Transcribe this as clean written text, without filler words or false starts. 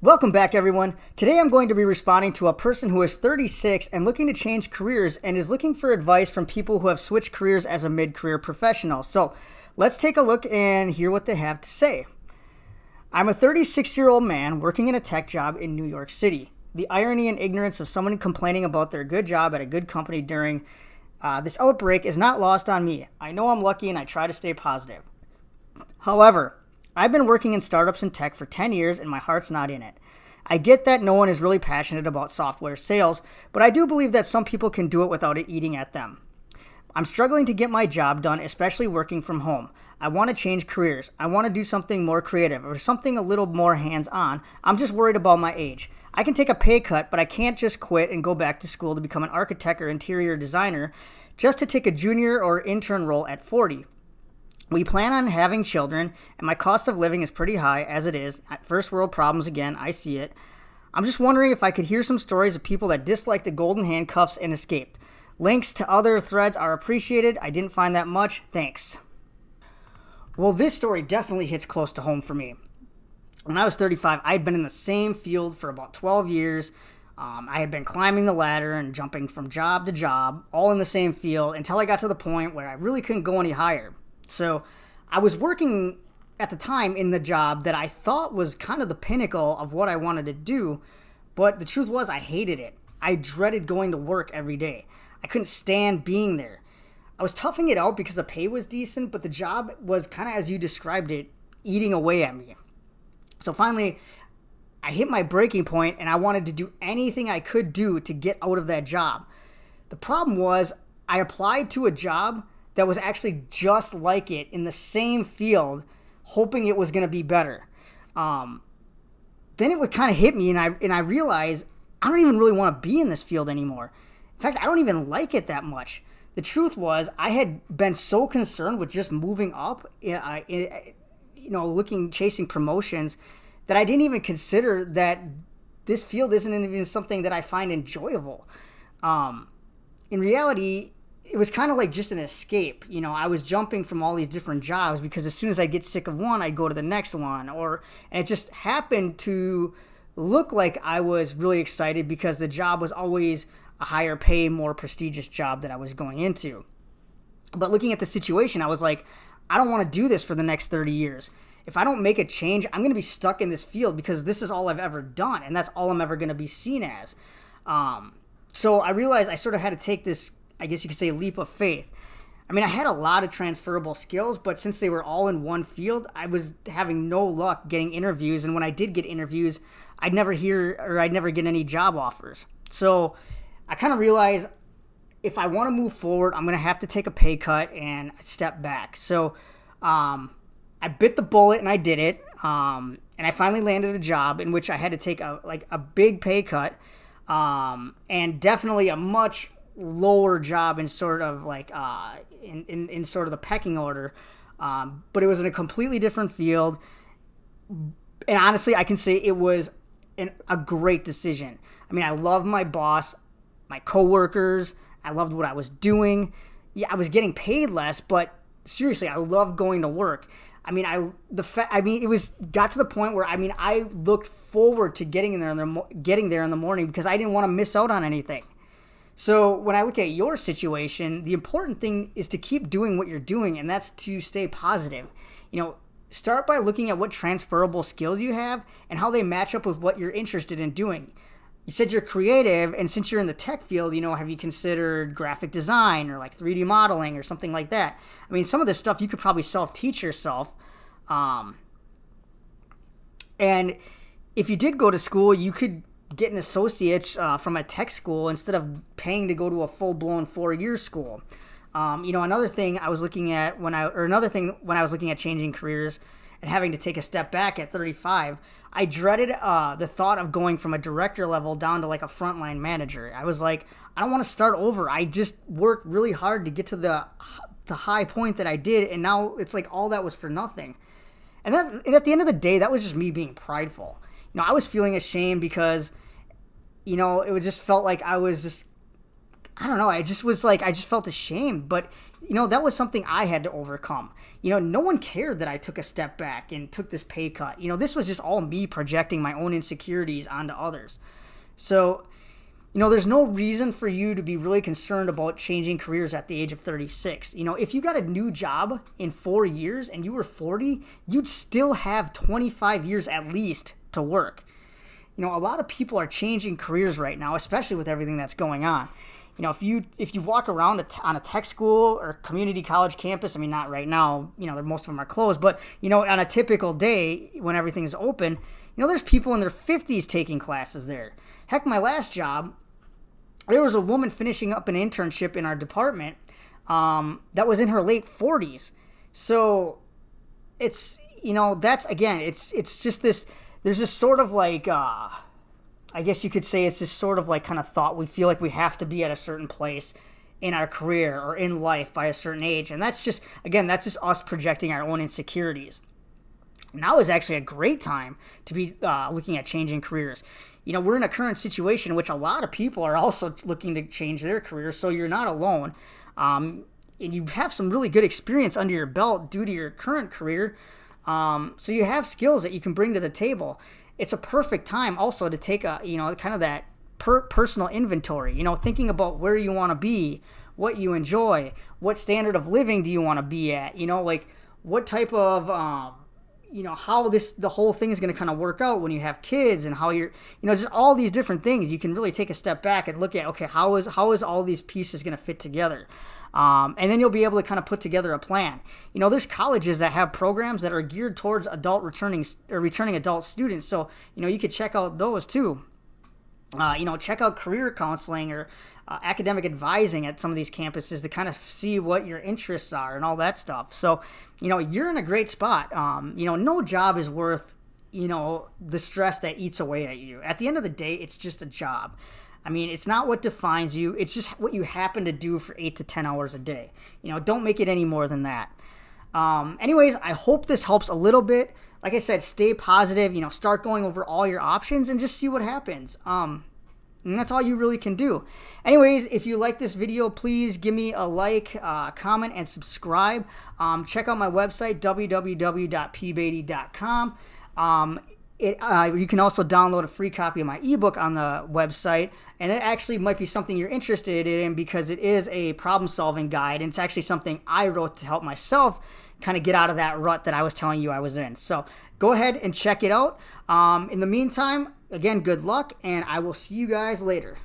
Welcome back, everyone. Today I'm going to be responding to a person who is 36 and looking to change careers and is looking for advice from people who have switched careers as a mid-career professional. So let's take a look and hear what they have to say. I'm a 36-year-old man working in a tech job in New York City. The irony and ignorance of someone complaining about their good job at a good company during this outbreak is not lost on me. I know I'm lucky and I try to stay positive. However, I've been working in startups and tech for 10 years and my heart's not in it. I get that no one is really passionate about software sales, but I do believe that some people can do it without it eating at them. I'm struggling to get my job done, especially working from home. I want to change careers. I want to do something more creative or something a little more hands-on. I'm just worried about my age. I can take a pay cut, but I can't just quit and go back to school to become an architect or interior designer just to take a junior or intern role at 40. We plan on having children, and my cost of living is pretty high as it is. First world problems again, I see it. I'm just wondering if I could hear some stories of people that disliked the golden handcuffs and escaped. Links to other threads are appreciated. I didn't find that much. Thanks. Well, this story definitely hits close to home for me. When I was 35, I had been in the same field for about 12 years. I had been climbing the ladder and jumping from job to job, all in the same field, until I got to the point where I really couldn't go any higher. So I was working at the time in the job that I thought was kind of the pinnacle of what I wanted to do, but the truth was I hated it. I dreaded going to work every day. I couldn't stand being there. I was toughing it out because the pay was decent, but the job was kind of, as you described it, eating away at me. So finally, I hit my breaking point and I wanted to do anything I could do to get out of that job. The problem was I applied to a job that was actually just like it in the same field, hoping it was going to be better. Then it would kind of hit me, and I realized I don't even really want to be in this field anymore. In fact, I don't even like it that much. The truth was, I had been so concerned with just moving up, chasing promotions, that I didn't even consider that this field isn't even something that I find enjoyable. In reality, it was kind of like just an escape. I was jumping from all these different jobs because as soon as I get sick of one, I'd go to the next one. And it just happened to look like I was really excited because the job was always a higher pay, more prestigious job that I was going into. But looking at the situation, I was like, I don't want to do this for the next 30 years. If I don't make a change, I'm going to be stuck in this field because this is all I've ever done, and that's all I'm ever going to be seen as. So I realized I sort of had to take this, I guess you could say, leap of faith. I mean, I had a lot of transferable skills, but since they were all in one field, I was having no luck getting interviews. And when I did get interviews, I'd never get any job offers. So I kind of realized if I want to move forward, I'm going to have to take a pay cut and step back. So I bit the bullet and I did it. And I finally landed a job in which I had to take a big pay cut, and definitely a much lower job in sort of in sort of the pecking order, but it was in a completely different field, and honestly I can say it was a great decision. I mean, I love my boss, my coworkers, I loved what I was doing. Yeah, I was getting paid less, but seriously, I loved going to work. I mean, it got to the point where I looked forward to getting there in the morning because I didn't want to miss out on anything. So when I look at your situation, the important thing is to keep doing what you're doing, and that's to stay positive. Start by looking at what transferable skills you have and how they match up with what you're interested in doing. You said you're creative, and since you're in the tech field, have you considered graphic design or like 3D modeling or something like that? I mean, some of this stuff you could probably self-teach yourself. And if you did go to school, you could get an associate's from a tech school instead of paying to go to a full-blown 4-year school. Another thing I was looking at when I was looking at changing careers and having to take a step back at 35, I dreaded the thought of going from a director level down to like a frontline manager. I was like, I don't want to start over. I just worked really hard to get to the high point that I did, and now it's like all that was for nothing. And at the end of the day, that was just me being prideful. I was feeling ashamed because, it just felt like I was just, I don't know, I just felt ashamed. But that was something I had to overcome. No one cared that I took a step back and took this pay cut. This was just all me projecting my own insecurities onto others. So, there's no reason for you to be really concerned about changing careers at the age of 36. If you got a new job in 4 years and you were 40, you'd still have 25 years at least to work. A lot of people are changing careers right now, especially with everything that's going on. If you walk around on a tech school or community college campus, not right now, most of them are closed, but, on a typical day when everything's open, there's people in their 50s taking classes there. Heck, my last job, there was a woman finishing up an internship in our department that was in her late 40s. So it's, that's, again, it's just this, there's this sort of like, I guess you could say it's this sort of like kind of thought we feel like we have to be at a certain place in our career or in life by a certain age. And that's just us projecting our own insecurities. Now is actually a great time to be looking at changing careers. We're in a current situation in which a lot of people are also looking to change their careers, so you're not alone. And you have some really good experience under your belt due to your current career. So you have skills that you can bring to the table. It's a perfect time also to take a, kind of that personal inventory, thinking about where you want to be, what you enjoy, what standard of living do you want to be at, like what type of, how the whole thing is going to kind of work out when you have kids, and how you're, just all these different things. You can really take a step back and look at, okay, how is all these pieces going to fit together? And then you'll be able to kind of put together a plan. There's colleges that have programs that are geared towards returning adult students. So, you could check out those too. Check out career counseling or academic advising at some of these campuses to kind of see what your interests are and all that stuff. So, you're in a great spot. No job is worth, the stress that eats away at you. At the end of the day, it's just a job. It's not what defines you. It's just what you happen to do for 8 to 10 hours a day. Don't make it any more than that. Anyways, I hope this helps a little bit. Like I said, stay positive, start going over all your options and just see what happens. And that's all you really can do. Anyways, if you like this video, please give me a like, comment, and subscribe. Check out my website, www.pbeatty.com. You can also download a free copy of my ebook on the website, and it actually might be something you're interested in because it is a problem-solving guide, and it's actually something I wrote to help myself kind of get out of that rut that I was telling you I was in. So go ahead and check it out. In the meantime, again, good luck, and I will see you guys later.